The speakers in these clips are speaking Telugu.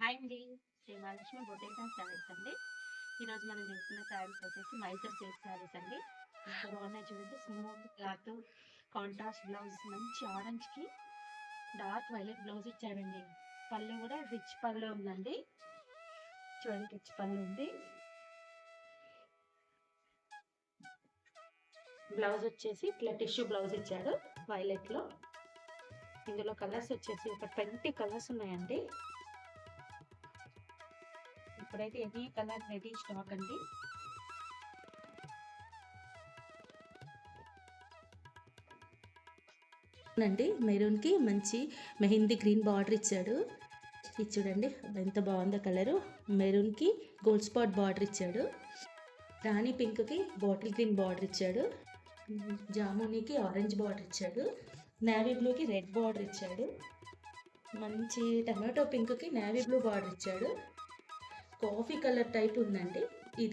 హాయ్ అండి, శ్రీ మహాలక్ష్మి బొటేక్ అండ్ శారీస్ అండి. ఈరోజు మనం చూస్తున్న శారీస్ వచ్చేసి మైసూర్ సిల్క్ శారీస్ అండి. ఎంత బాగున్నాయి చూడండి. స్మూత్ క్లాత్, కాంట్రాస్ట్ బ్లౌజ్, మంచి ఆరెంజ్కి డార్క్ వైలెట్ బ్లౌజ్ ఇచ్చాడండి. పళ్ళు కూడా రిచ్ పళ్ళు ఉందండి. చూడండి, రిచ్ పళ్ళు ఉంది. బ్లౌజ్ వచ్చేసి ఇట్లా టిష్యూ బ్లౌజ్ ఇచ్చాడు వైలెట్లో. ఇందులో కలర్స్ వచ్చేసి ఒక 20 కలర్స్ ఉన్నాయండి. ఇప్పుడైతే ఎనీ కలర్ రెడీ స్టాక్ అండి. మెరూన్ కి మంచి మెహందీ గ్రీన్ బార్డర్ ఇచ్చాడు. ఇది చూడండి ఎంత బాగుందో కలరు. మెరూన్ కి గోల్డ్ స్పాట్ బార్డర్ ఇచ్చాడు. రాణి పింక్ కి బాటిల్ గ్రీన్ బార్డర్ ఇచ్చాడు. జామునీకి ఆరెంజ్ బార్డర్ ఇచ్చాడు. నేవీ బ్లూకి రెడ్ బార్డర్ ఇచ్చాడు. మంచి టమాటో పింక్ కి నేవీ బ్లూ బార్డర్ ఇచ్చాడు. కాఫీ కలర్ టైప్ ఉందండి.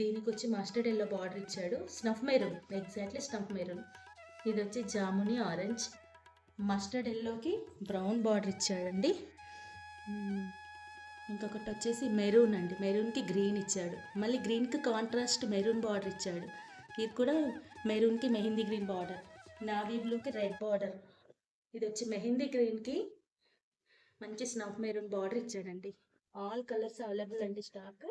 దీనికి వచ్చి మస్టర్డ్ ఎల్లో బార్డర్ ఇచ్చాడు. Snuff maroon, exactly snuff maroon. ఇది వచ్చి జామునీ ఆరెంజ్. మస్టర్డ్ ఎల్లోకి బ్రౌన్ బార్డర్ ఇచ్చాడండి. ఇంకొకటి వచ్చేసి మెరూన్ అండి. మెరూన్కి గ్రీన్ ఇచ్చాడు. మళ్ళీ గ్రీన్కి కాంట్రాస్ట్ మెరూన్ బార్డర్ ఇచ్చాడు. ఇది కూడా మెరూన్కి మెహందీ గ్రీన్ బార్డర్. నావీ బ్లూకి రెడ్ బార్డర్. ఇది వచ్చి మెహందీ గ్రీన్కి మంచి స్నఫ్ మెరూన్ బార్డర్ ఇచ్చాడండి. ఆల్ కలర్స్ అవైలబుల్ అండి స్టాక్.